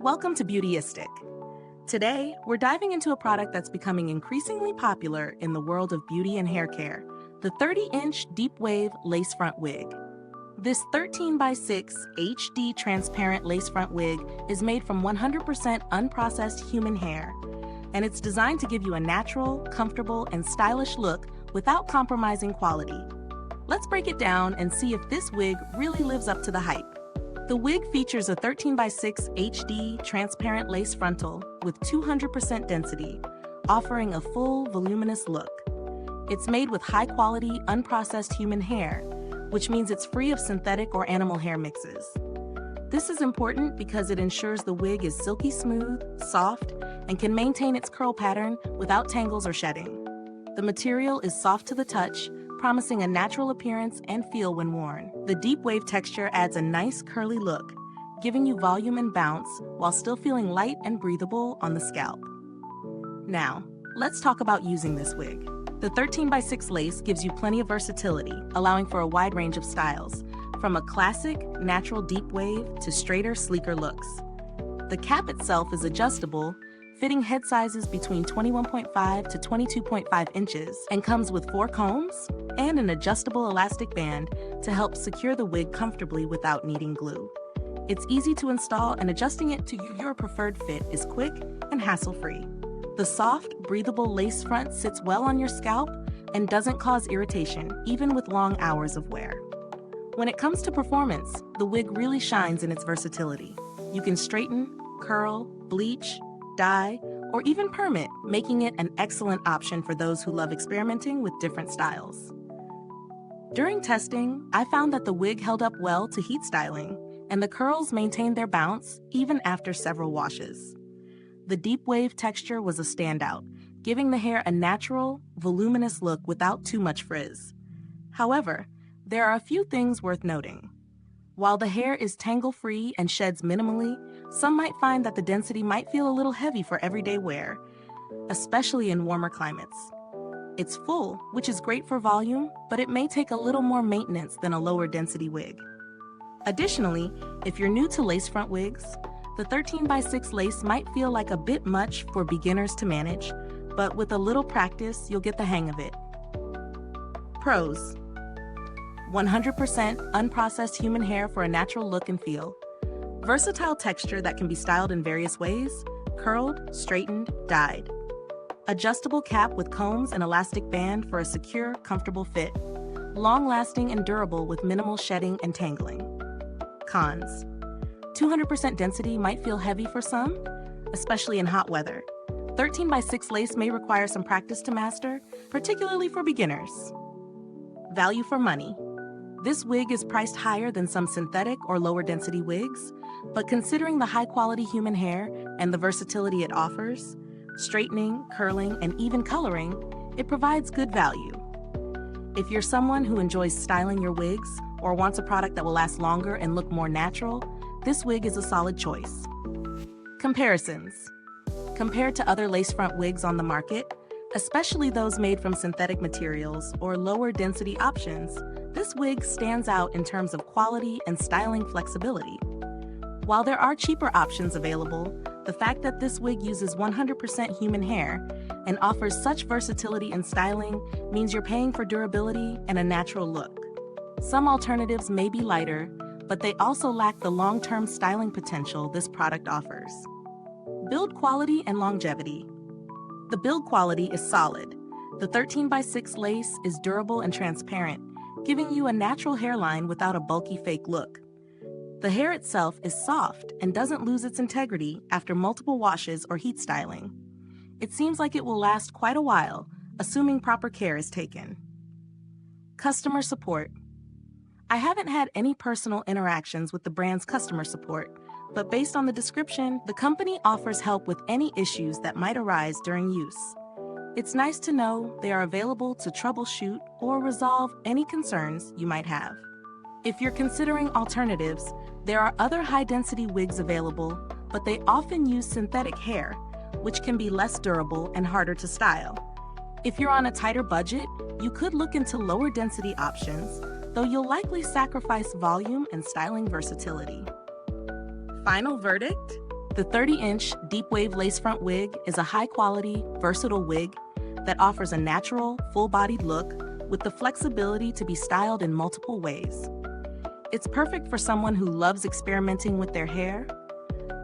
Welcome to Beautyistic. Today, we're diving into a product that's becoming increasingly popular in the world of beauty and hair care, the 30-inch Deep Wave Lace Front Wig. This 13x6 HD transparent lace front wig is made from 100% unprocessed human hair, and it's designed to give you a natural, comfortable, and stylish look without compromising quality. Let's break it down and see if this wig really lives up to the hype. The wig features a 13x6 HD transparent lace frontal with 200% density, offering a full, voluminous look. It's made with high-quality, unprocessed human hair, which means it's free of synthetic or animal hair mixes. This is important because it ensures the wig is silky smooth, soft, and can maintain its curl pattern without tangles or shedding. The material is soft to the touch, promising a natural appearance and feel when worn. The deep wave texture adds a nice curly look, giving you volume and bounce while still feeling light and breathable on the scalp. Now, let's talk about using this wig. The 13x6 lace gives you plenty of versatility, allowing for a wide range of styles, from a classic, natural deep wave to straighter, sleeker looks. The cap itself is adjustable, fitting head sizes between 21.5 to 22.5 inches, and comes with 4 combs and an adjustable elastic band to help secure the wig comfortably without needing glue. It's easy to install, and adjusting it to your preferred fit is quick and hassle-free. The soft, breathable lace front sits well on your scalp and doesn't cause irritation, even with long hours of wear. When it comes to performance, the wig really shines in its versatility. You can straighten, curl, bleach, dye, or even perm it, making it an excellent option for those who love experimenting with different styles. During testing, I found that the wig held up well to heat styling, and the curls maintained their bounce even after several washes. The deep wave texture was a standout, giving the hair a natural, voluminous look without too much frizz. However, there are a few things worth noting. While the hair is tangle-free and sheds minimally, some might find that the density might feel a little heavy for everyday wear, especially in warmer climates. It's full, which is great for volume, but it may take a little more maintenance than a lower density wig. Additionally, if you're new to lace front wigs, the 13x6 lace might feel like a bit much for beginners to manage, but with a little practice, you'll get the hang of it. Pros: 100% unprocessed human hair for a natural look and feel. Versatile texture that can be styled in various ways: curled, straightened, dyed. Adjustable cap with combs and elastic band for a secure, comfortable fit. Long-lasting and durable with minimal shedding and tangling. Cons: 200% density might feel heavy for some, especially in hot weather. 13x6 lace may require some practice to master, particularly for beginners. Value for money. This wig is priced higher than some synthetic or lower density wigs, but considering the high quality human hair and the versatility it offers, straightening, curling, and even coloring, it provides good value. If you're someone who enjoys styling your wigs or wants a product that will last longer and look more natural, this wig is a solid choice. Comparisons. Compared to other lace front wigs on the market, especially those made from synthetic materials or lower density options, this wig stands out in terms of quality and styling flexibility. While there are cheaper options available, the fact that this wig uses 100% human hair and offers such versatility in styling means you're paying for durability and a natural look. Some alternatives may be lighter, but they also lack the long-term styling potential this product offers. Build quality and longevity. The build quality is solid. The 13x6 lace is durable and transparent, giving you a natural hairline without a bulky fake look. The hair itself is soft and doesn't lose its integrity after multiple washes or heat styling. It seems like it will last quite a while, assuming proper care is taken. Customer support. I haven't had any personal interactions with the brand's customer support, but based on the description, the company offers help with any issues that might arise during use. It's nice to know they are available to troubleshoot or resolve any concerns you might have. If you're considering alternatives, there are other high-density wigs available, but they often use synthetic hair, which can be less durable and harder to style. If you're on a tighter budget, you could look into lower density options, though you'll likely sacrifice volume and styling versatility. Final verdict? The 30-inch deep wave lace front wig is a high-quality, versatile wig that offers a natural, full-bodied look with the flexibility to be styled in multiple ways. It's perfect for someone who loves experimenting with their hair,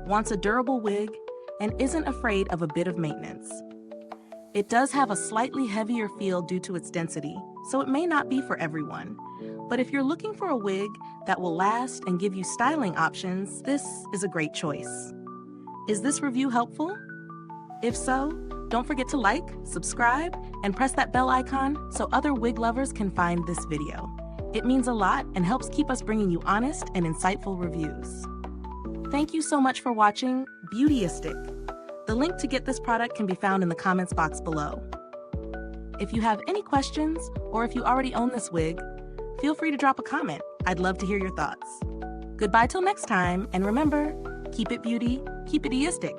wants a durable wig, and isn't afraid of a bit of maintenance. It does have a slightly heavier feel due to its density, so it may not be for everyone. But if you're looking for a wig that will last and give you styling options, this is a great choice. Is this review helpful? If so, don't forget to like, subscribe, and press that bell icon so other wig lovers can find this video. It means a lot and helps keep us bringing you honest and insightful reviews. Thank you so much for watching Beautyistic. The link to get this product can be found in the comments box below. If you have any questions, or if you already own this wig, feel free to drop a comment. I'd love to hear your thoughts. Goodbye till next time, and remember, keep it beauty, keep it eistic.